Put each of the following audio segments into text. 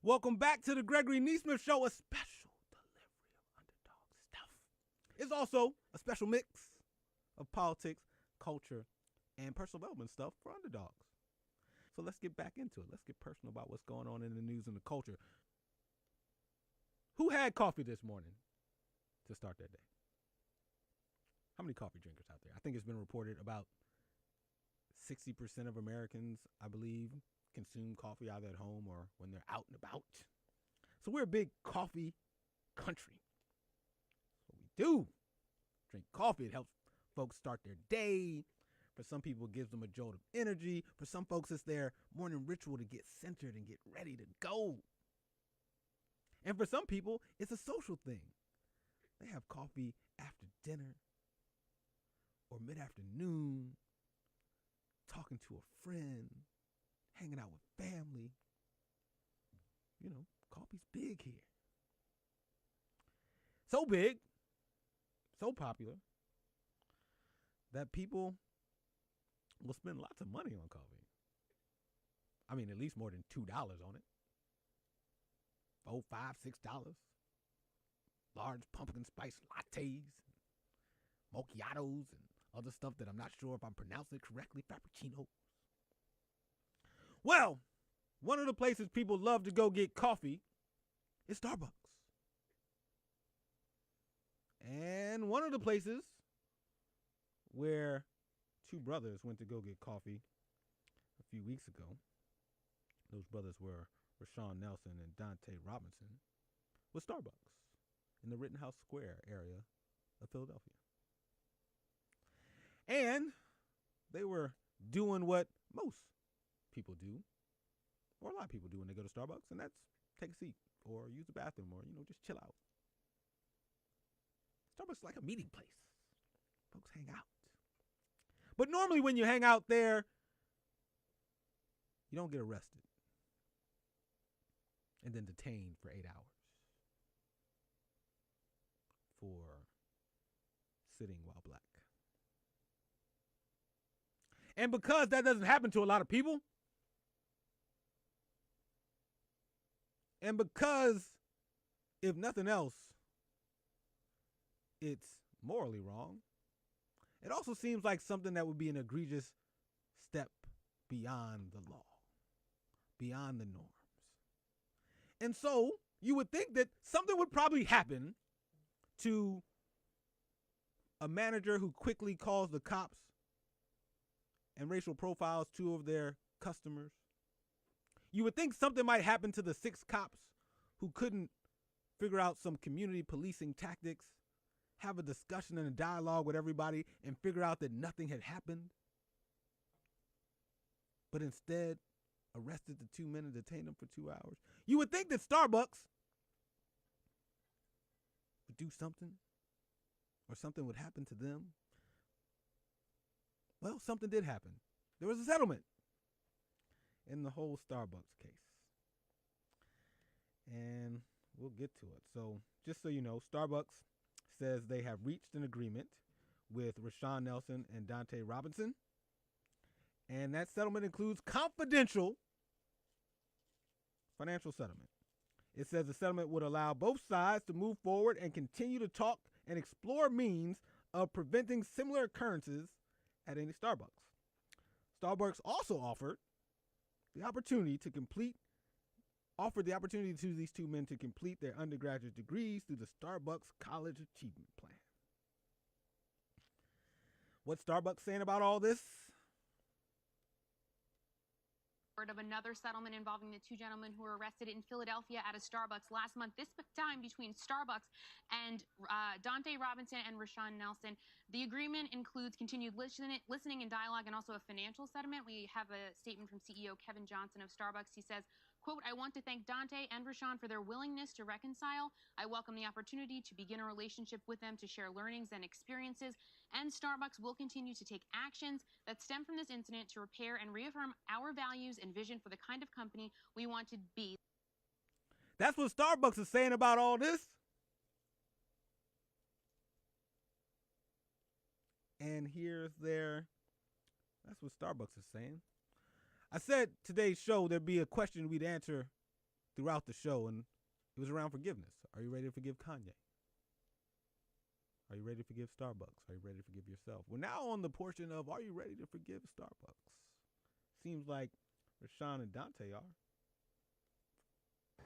Welcome back to the Gregory Neesmith Show, a special delivery of Underdog stuff. It's also a special mix of politics, culture, and personal development stuff for Underdogs. So let's get back into it. Let's get personal about what's going on in the news and the culture. Who had coffee this morning to start their day? How many coffee drinkers out there? I think it's been reported about 60% of Americans, I believe, consume coffee either at home or when they're out and about. So we're a big coffee country. That's what we do. Drink coffee. It helps folks start their day. For some people, it gives them a jolt of energy. For some folks, it's their morning ritual to get centered and get ready to go. And for some people, it's a social thing. They have coffee after dinner or mid-afternoon, talking to a friend, hanging out with family. You know, coffee's big here. So big, so popular, that people will spend lots of money on coffee. I mean, at least more than $2 on it. $4, $5, $6. Large pumpkin spice lattes, macchiatos, and other stuff that I'm not sure if I'm pronouncing it correctly, frappuccinos. Well, one of the places people love to go get coffee is Starbucks. And one of the places where two brothers went to go get coffee a few weeks ago, those brothers were Rashon Nelson and Donte Robinson, was Starbucks in the Rittenhouse Square area of Philadelphia. And they were doing what most people do, or a lot of people do when they go to Starbucks, and that's take a seat or use the bathroom or, just chill out. Starbucks is like a meeting place. Folks hang out. But normally when you hang out there, you don't get arrested and then detained for 8 hours for sitting while black. And because that doesn't happen to a lot of people, and because, if nothing else, it's morally wrong, it also seems like something that would be an egregious step beyond the law, beyond the norms. And so you would think that something would probably happen to a manager who quickly calls the cops and racial profiles two of their customers. You would think something might happen to the 6 cops who couldn't figure out some community policing tactics, have a discussion and a dialogue with everybody, and figure out that nothing had happened. But instead, arrested the 2 men and detained them for 2 hours. You would think that Starbucks would do something, or something would happen to them. Well, something did happen. There was a settlement in the whole Starbucks case. And we'll get to it. So, just so you know, Starbucks says they have reached an agreement with Rashon Nelson and Donte Robinson. And that settlement includes confidential financial settlement. It says the settlement would allow both sides to move forward and continue to talk and explore means of preventing similar occurrences at any Starbucks. Starbucks also offered the opportunity to these 2 men to complete their undergraduate degrees through the Starbucks College Achievement Plan. What's Starbucks saying about all this? Of another settlement involving the 2 gentlemen who were arrested in Philadelphia at a Starbucks last month, this time between Starbucks and Donte Robinson and Rashon Nelson. The agreement includes continued listening and dialogue and also a financial settlement. We have a statement from CEO Kevin Johnson of Starbucks. He says, quote, "I want to thank Donte and Rashon for their willingness to reconcile. I welcome the opportunity to begin a relationship with them to share learnings and experiences, and Starbucks will continue to take actions that stem from this incident to repair and reaffirm our values and vision for the kind of company we want to be." That's what Starbucks is saying about all this. And that's what Starbucks is saying. I said today's show there'd be a question we'd answer throughout the show, and it was around forgiveness. Are you ready to forgive Kanye? Are you ready to forgive Starbucks? Are you ready to forgive yourself? We're now on the portion of Are you ready to forgive Starbucks? Seems like Rashon and Donte are.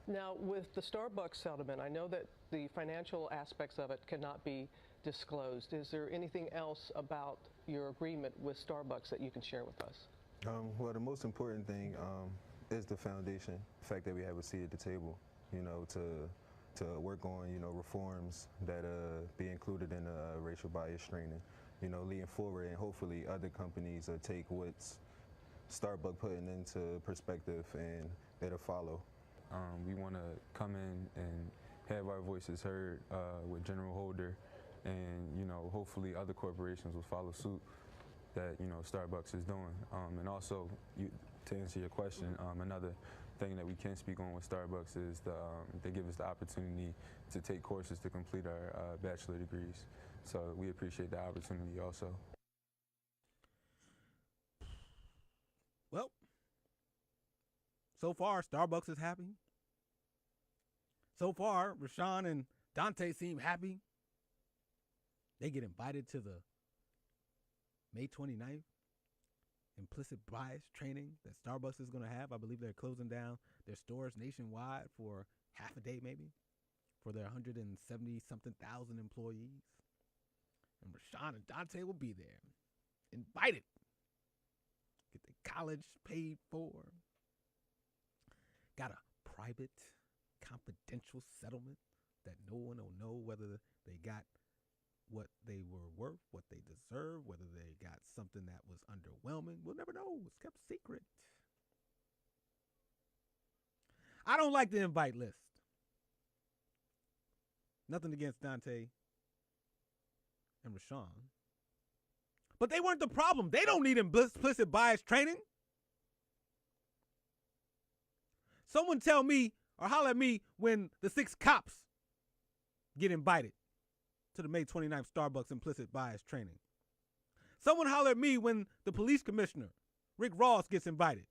Now, with the Starbucks settlement, I know that the financial aspects of it cannot be disclosed. Is there anything else about your agreement with Starbucks that you can share with us? Well, the most important thing is the foundation, the fact that we have a seat at the table, to work on, reforms that be included in racial bias training, leading forward, and hopefully other companies take what's Starbucks putting into perspective and it'll follow. We want to come in and have our voices heard with General Holder, and hopefully other corporations will follow suit that Starbucks is doing. And also, to answer your question, another thing that we can speak on with Starbucks is they give us the opportunity to take courses to complete our bachelor degrees. So we appreciate the opportunity also. Well, so far, Starbucks is happy. So far, Rashon and Donte seem happy. They get invited to the May 29th implicit bias training that Starbucks is going to have. I believe they're closing down their stores nationwide for half a day maybe for their 170-something thousand employees. And Rashon and Donte will be there, invited. Get the college paid for. Got a private, confidential settlement that no one will know whether they got what they were worth, what they deserve, whether they got something that was underwhelming. We'll never know. It's kept secret. I don't like the invite list. Nothing against Donte and Rashon. But they weren't the problem. They don't need implicit bias training. Someone tell me or holler at me when the 6 cops get invited to the May 29th Starbucks implicit bias training. Someone holler at me when the police commissioner, Rick Ross, gets invited.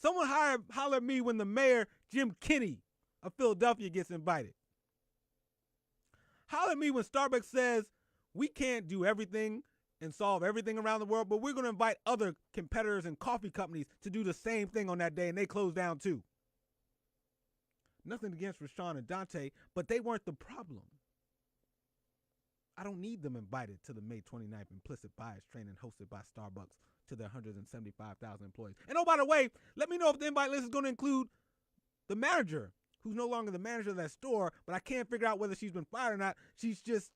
Someone holler at me when the mayor, Jim Kenney of Philadelphia, gets invited. Holler at me when Starbucks says we can't do everything and solve everything around the world, but we're going to invite other competitors and coffee companies to do the same thing on that day, and they close down too. Nothing against Rashon and Donte, but they weren't the problem. I don't need them invited to the May 29th implicit bias training hosted by Starbucks to their 175,000 employees. And oh, by the way, let me know if the invite list is going to include the manager, who's no longer the manager of that store, but I can't figure out whether she's been fired or not. She's just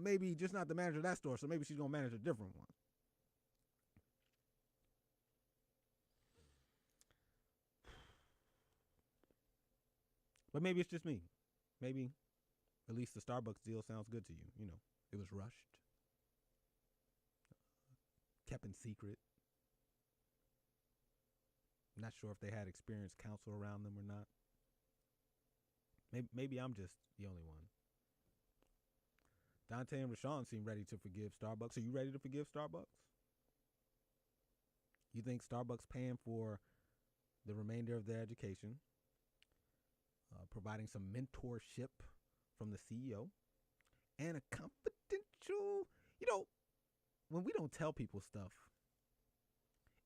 maybe just not the manager of that store, so maybe she's going to manage a different one. But maybe it's just me. Maybe at least the Starbucks deal sounds good to you. It was rushed, kept in secret. I'm not sure if they had experienced counsel around them or not. Maybe I'm just the only one. Donte and Rashon seem ready to forgive Starbucks. Are you ready to forgive Starbucks? You think Starbucks paying for the remainder of their education, providing some mentorship from the CEO, and a confidential, when we don't tell people stuff,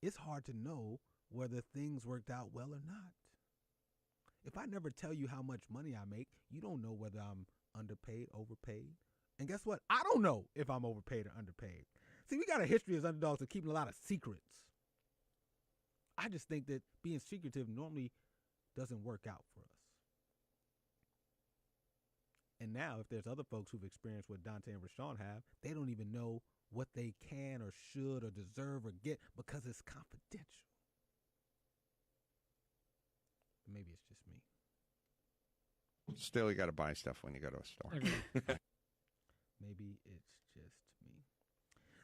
it's hard to know whether things worked out well or not. If I never tell you how much money I make, you don't know whether I'm underpaid, overpaid. And guess what? I don't know if I'm overpaid or underpaid. See, we got a history as underdogs of keeping a lot of secrets. I just think that being secretive normally doesn't work out for us. And now, if there's other folks who've experienced what Donte and Rashon have, they don't even know what they can or should or deserve or get because it's confidential. Maybe it's just me. Still, you got to buy stuff when you go to a store. Maybe it's just me.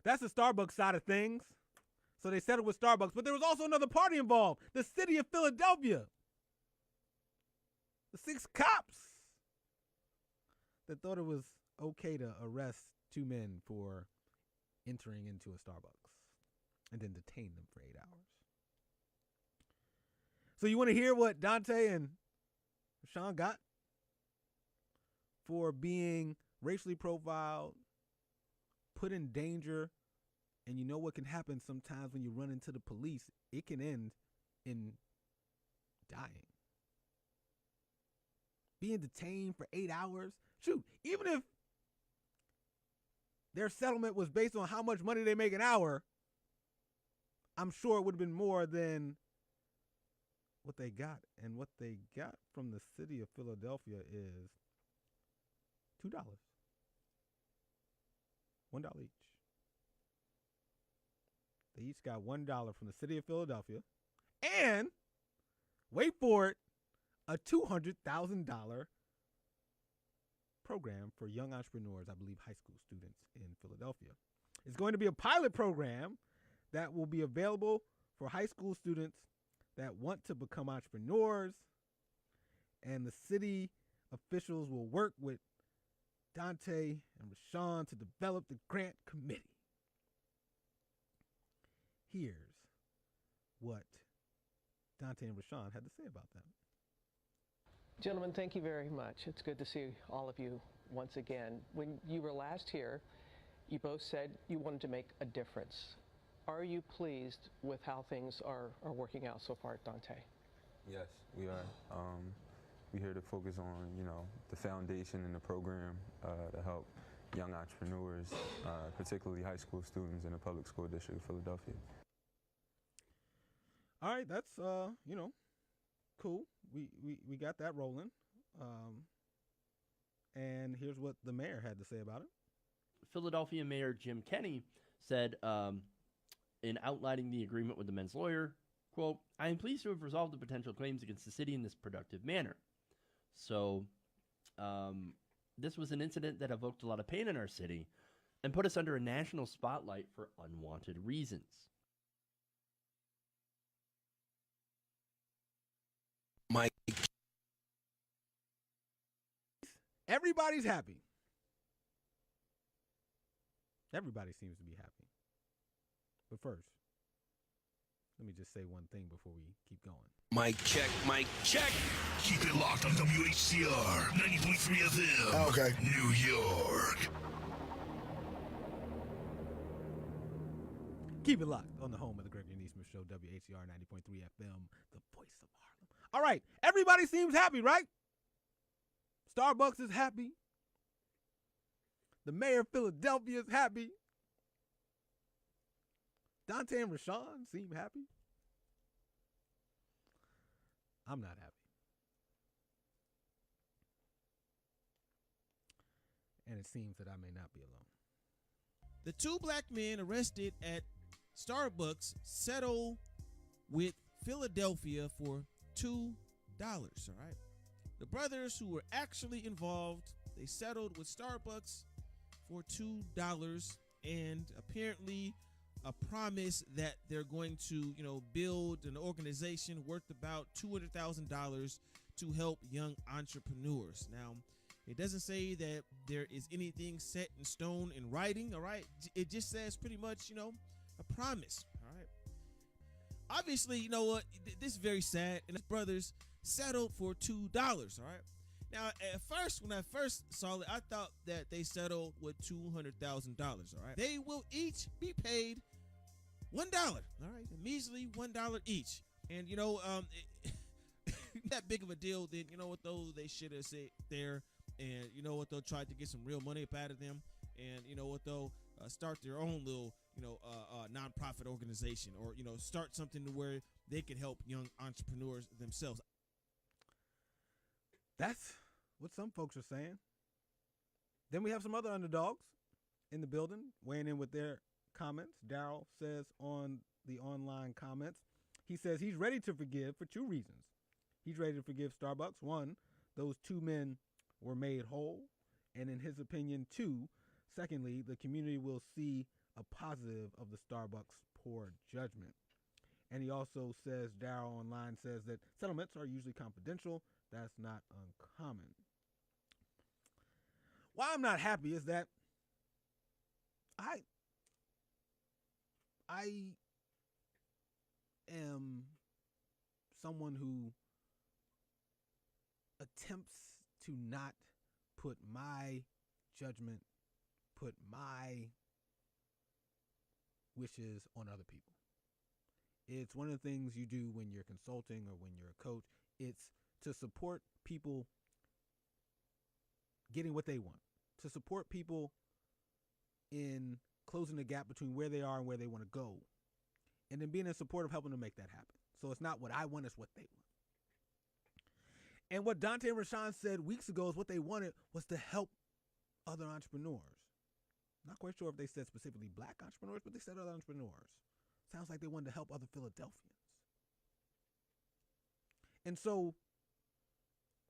That's the Starbucks side of things. So they settled with Starbucks, but there was also another party involved. The city of Philadelphia. The 6 cops that thought it was okay to arrest 2 men for entering into a Starbucks and then detain them for 8 hours. So you want to hear what Donte and Rashon got for being racially profiled, put in danger, and you know what can happen sometimes when you run into the police? It can end in dying. Being detained for 8 hours. Shoot, even if their settlement was based on how much money they make an hour, I'm sure it would have been more than what they got. And what they got from the city of Philadelphia is $2. $1 each. They each got $1 from the city of Philadelphia. And, wait for it, a $200,000 program for young entrepreneurs, I believe high school students in Philadelphia. It's going to be a pilot program that will be available for high school students that want to become entrepreneurs. And the city officials will work with Donte and Rashon to develop the grant committee. Here's what Donte and Rashon had to say about that. Gentlemen, thank you very much. It's good to see all of you once again. When you were last here, you both said you wanted to make a difference. Are you pleased with how things are working out so far at Donte? Yes, we are. We're here to focus on, the foundation and the program to help young entrepreneurs, particularly high school students in the public school district of Philadelphia. All right, that's cool. We got that rolling. And here's what the mayor had to say about it. Philadelphia Mayor Jim Kenney said in outlining the agreement with the men's lawyer, quote, "I am pleased to have resolved the potential claims against the city in this productive manner." So this was an incident that evoked a lot of pain in our city and put us under a national spotlight for unwanted reasons. Mike. Everybody's happy. Everybody seems to be happy. But first, let me just say one thing before we keep going. Mic check, mic check. Keep it locked on WHCR 90.3 FM. Okay. New York. Keep it locked on the home of the Gregory Neesmith Show, WHCR 90.3 FM, the voice of Harlem. All right, everybody seems happy, right? Starbucks is happy. The mayor of Philadelphia is happy. Donte and Rashon seem happy. I'm not happy. And it seems that I may not be alone. The two black men arrested at Starbucks settle with Philadelphia for $2. All right. The brothers who were actually involved, they settled with Starbucks for $2 and apparently a promise that they're going to, build an organization worth about $200,000 to help young entrepreneurs. Now, it doesn't say that there is anything set in stone in writing, all right? It just says pretty much, a promise, all right? Obviously, you know what? This is very sad, and the brothers settled for $2, all right? Now, at first, when I first saw it, I thought that they settled with $200,000, all right? They will each be paid $1, all right? A measly $1 each. And, that big of a deal, then, you know what, though, they should have said there, and you know what, they'll try to get some real money up out of them, and you know what, they'll start their own little, nonprofit organization, or, start something to where they can help young entrepreneurs themselves. That's what some folks are saying. Then we have some other underdogs in the building weighing in with their comments. Daryl says on the online comments, he says he's ready to forgive for two reasons. He's ready to forgive Starbucks. One, those two men were made whole. And in his opinion, two, secondly, the community will see a positive of the Starbucks poor judgment. And he also says, Daryl online says that settlements are usually confidential. That's not uncommon. Why I'm not happy is that I am someone who attempts to not put my judgment, put my wishes on other people. It's one of the things you do when you're consulting or when you're a coach. It's to support people getting what they want, to support people in closing the gap between where they are and where they want to go, and then being in support of helping them make that happen. So it's not what I want, it's what they want. And what Donte and Rashon said weeks ago is what they wanted was to help other entrepreneurs. Not quite sure if they said specifically black entrepreneurs, but they said other entrepreneurs. Sounds like they wanted to help other Philadelphians. And so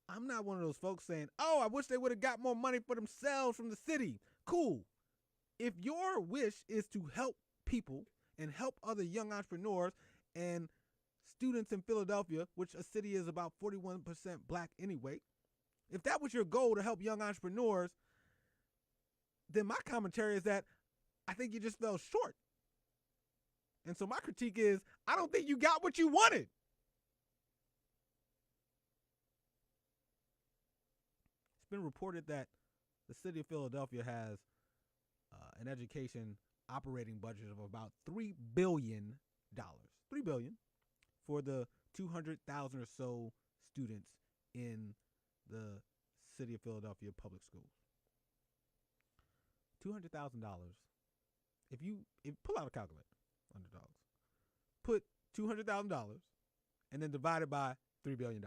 I'm not one of those folks saying, oh, I wish they would have got more money for themselves from the city. Cool. If your wish is to help people and help other young entrepreneurs and students in Philadelphia, which a city is about 41% black anyway, if that was your goal to help young entrepreneurs, then my commentary is that I think you just fell short. And so my critique is, I don't think you got what you wanted. It's been reported that the city of Philadelphia has an education operating budget of about $3 billion. $3 billion for the 200,000 or so students in the city of Philadelphia public schools. $200,000. If pull out a calculator, Underdogs, put $200,000 and then divide it by $3 billion.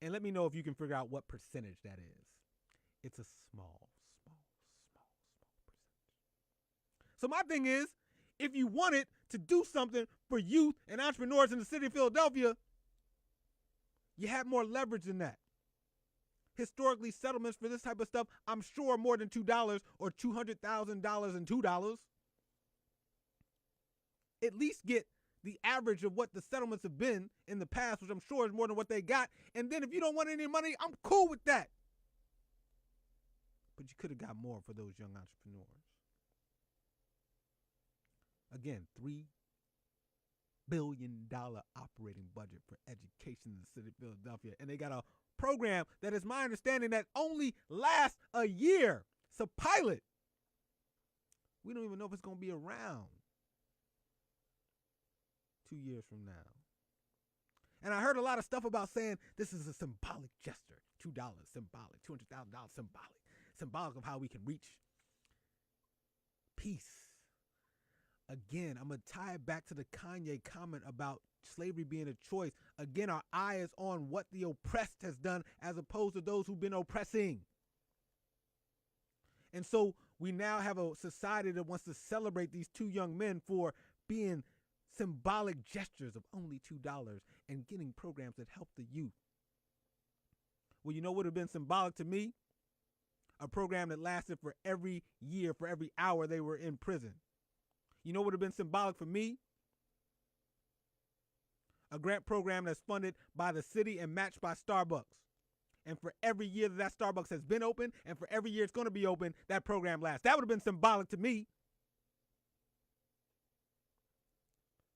And let me know if you can figure out what percentage that is. It's a small percentage. So my thing is, if you wanted to do something for youth and entrepreneurs in the city of Philadelphia, you have more leverage than that. Historically, settlements for this type of stuff, I'm sure more than $2 or $200,000 and $2. At least get the average of what the settlements have been in the past, which I'm sure is more than what they got. And then if you don't want any money, I'm cool with that. But you could have got more for those young entrepreneurs. Again, $3 billion operating budget for education in the city of Philadelphia. And they got a program that is my understanding that only lasts a year. It's a pilot. We don't even know if it's going to be around 2 years from now. And I heard a lot of stuff about saying this is a symbolic gesture. $2 symbolic, $200,000 symbolic. Symbolic of how we can reach peace. Again, I'm going to tie it back to the Kanye comment about slavery being a choice. Again, our eye is on what the oppressed has done as opposed to those who've been oppressing. And so we now have a society that wants to celebrate these two young men for being symbolic gestures of only $2 and getting programs that help the youth. Well, you know what would have been symbolic to me? A program that lasted for every year, for every hour they were in prison. You know what would have been symbolic for me? A grant program that's funded by the city and matched by Starbucks. And for every year that Starbucks has been open and for every year it's going to be open, that program lasts. That would have been symbolic to me.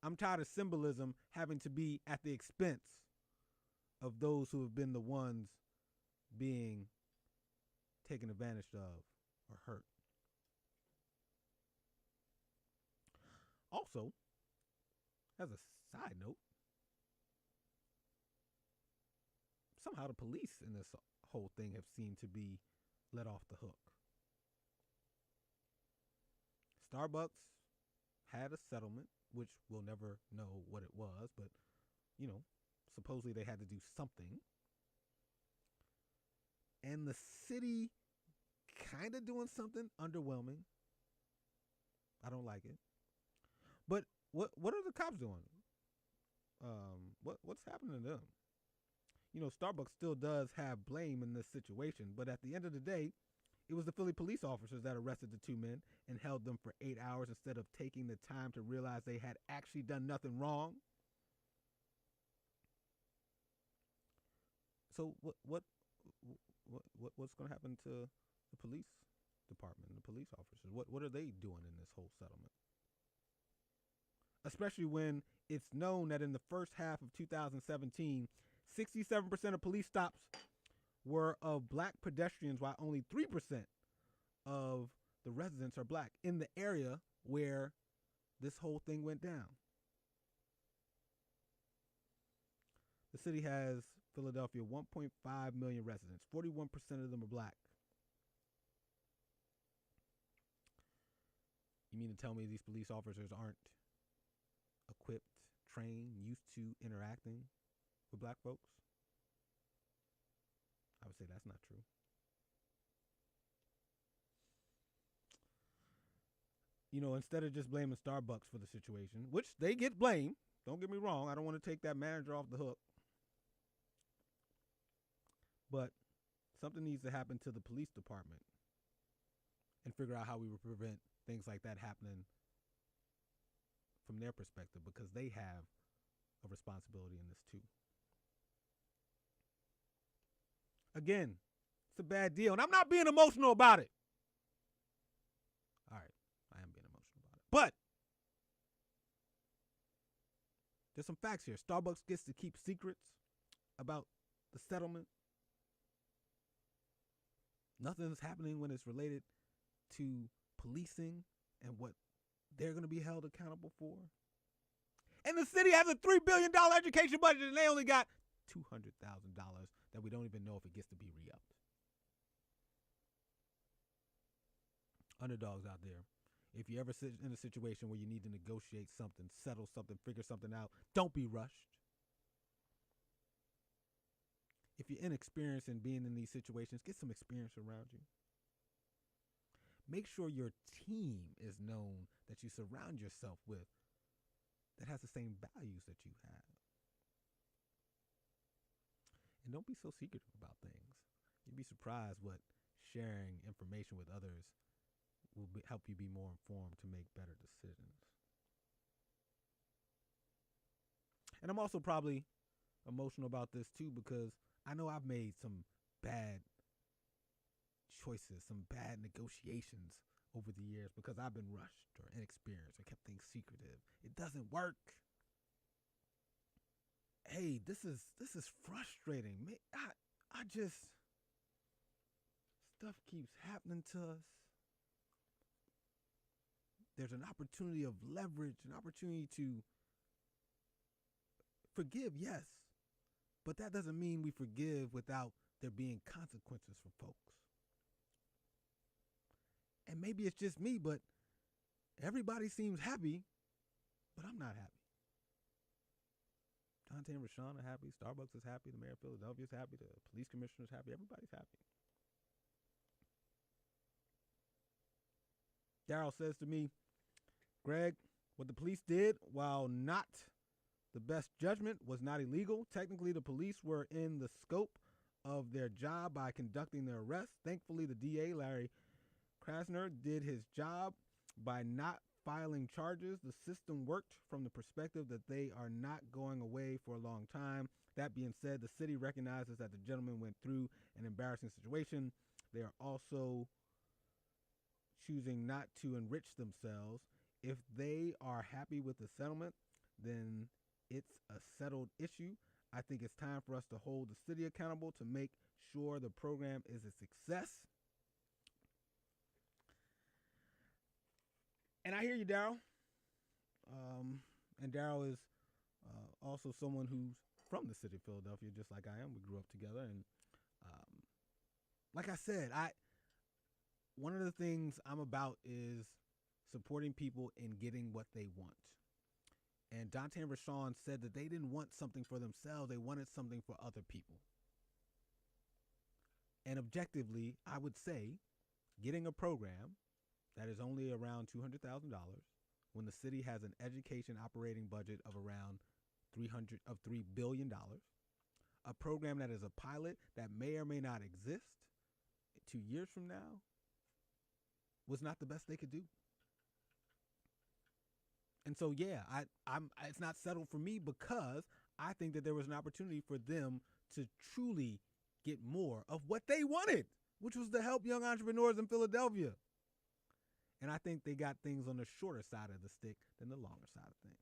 I'm tired of symbolism having to be at the expense of those who have been the ones being taken advantage of or hurt. Also, as a side note, somehow the police in this whole thing have seemed to be let off the hook. Starbucks had a settlement, which we'll never know what it was, but, you know, supposedly they had to do something. And the city kind of doing something underwhelming. I don't like it. But what are the cops doing? What's happening to them? You know, Starbucks still does have blame in this situation, but at the end of the day, it was the Philly police officers that arrested the two men and held them for 8 hours instead of taking the time to realize they had actually done nothing wrong. So what's going to happen to the police department, the police officers? What are they doing in this whole settlement? Especially when it's known that in the first half of 2017, 67% of police stops were of black pedestrians, while only 3% of the residents are black in the area where this whole thing went down. The city has, Philadelphia, 1.5 million residents. 41% of them are black. You mean to tell me these police officers aren't equipped, trained, used to interacting with black folks? I would say that's not true. You know, instead of just blaming Starbucks for the situation, which they get blamed, don't get me wrong, I don't want to take that manager off the hook. But something needs to happen to the police department and figure out how we would prevent things like that happening from their perspective, because they have a responsibility in this too. Again, it's a bad deal, and I'm not being emotional about it. All right, I am being emotional about it. But there's some facts here. Starbucks gets to keep secrets about the settlement. Nothing's happening when it's related to policing and what they're going to be held accountable for. And the city has a $3 billion education budget, and they only got $200,000 that we don't even know if it gets to be re-upped. Underdogs out there, if you ever sit in a situation where you need to negotiate something, settle something, figure something out, don't be rushed. If you're inexperienced in being in these situations, get some experience around you. Make sure your team is known, that you surround yourself with, that has the same values that you have. And don't be so secretive about things. You'd be surprised what sharing information with others will help you be more informed to make better decisions. And I'm also probably emotional about this too, because I know I've made some bad choices, some bad negotiations over the years because I've been rushed or inexperienced or kept things secretive. It doesn't work. Hey, this is frustrating. I just, stuff keeps happening to us. There's an opportunity of leverage, an opportunity to forgive, yes. But that doesn't mean we forgive without there being consequences for folks. And maybe it's just me, but everybody seems happy, but I'm not happy. Donte and Rashon are happy. Starbucks is happy. The mayor of Philadelphia is happy. The police commissioner is happy. Everybody's happy. Daryl says to me, Greg, what the police did, while not the best judgment, was not illegal. Technically, the police were in the scope of their job by conducting the arrest. Thankfully, the DA, Larry Krasner, did his job by not filing charges. The system worked from the perspective that they are not going away for a long time. That being said, the city recognizes that the gentleman went through an embarrassing situation. They are also choosing not to enrich themselves. If they are happy with the settlement, then it's a settled issue. I think it's time for us to hold the city accountable to make sure the program is a success. And I hear you, Daryl. And Daryl is also someone who's from the city of Philadelphia, just like I am. We grew up together. And like I said, one of the things I'm about is supporting people in getting what they want. And Donte and Rashon said that they didn't want something for themselves. They wanted something for other people. And objectively, I would say getting a program that is only around $200,000 when the city has an education operating budget of around $3 billion, a program that is a pilot that may or may not exist 2 years from now, was not the best they could do. And so, yeah, it's not settled for me because I think that there was an opportunity for them to truly get more of what they wanted, which was to help young entrepreneurs in Philadelphia. And I think they got things on the shorter side of the stick than the longer side of things.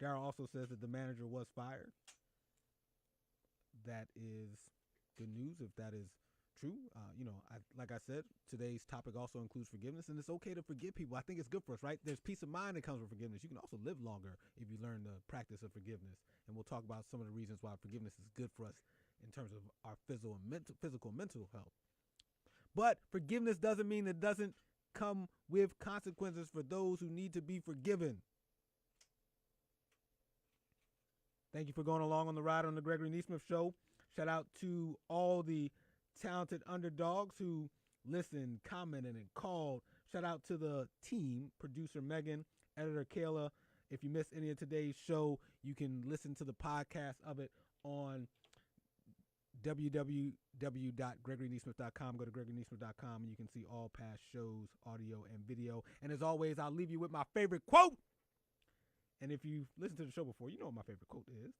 Darryl also says that the manager was fired. That is good news if that is true. Like I said, today's topic also includes forgiveness, and it's okay to forgive people. I think it's good for us, right? There's peace of mind that comes with forgiveness. You can also live longer if you learn the practice of forgiveness, and we'll talk about some of the reasons why forgiveness is good for us in terms of our physical and mental health. But forgiveness doesn't mean it doesn't come with consequences for those who need to be forgiven. Thank you for going along on the ride on the Gregory Neesmith Show. Shout out to all the talented underdogs who listened, commented, and called. Shout out to the team, producer Megan, editor Kayla. If you missed any of today's show, you can listen to the podcast of it on www.gregoryneesmith.com. Go to gregoryneesmith.com and you can see all past shows, audio and video. And as always, I'll leave you with my favorite quote. And if you've listened to the show before, you know what my favorite quote is.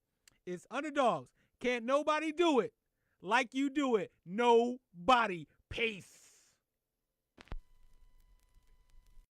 It's Underdogs. Can't nobody do it like you do it. Nobody. Peace.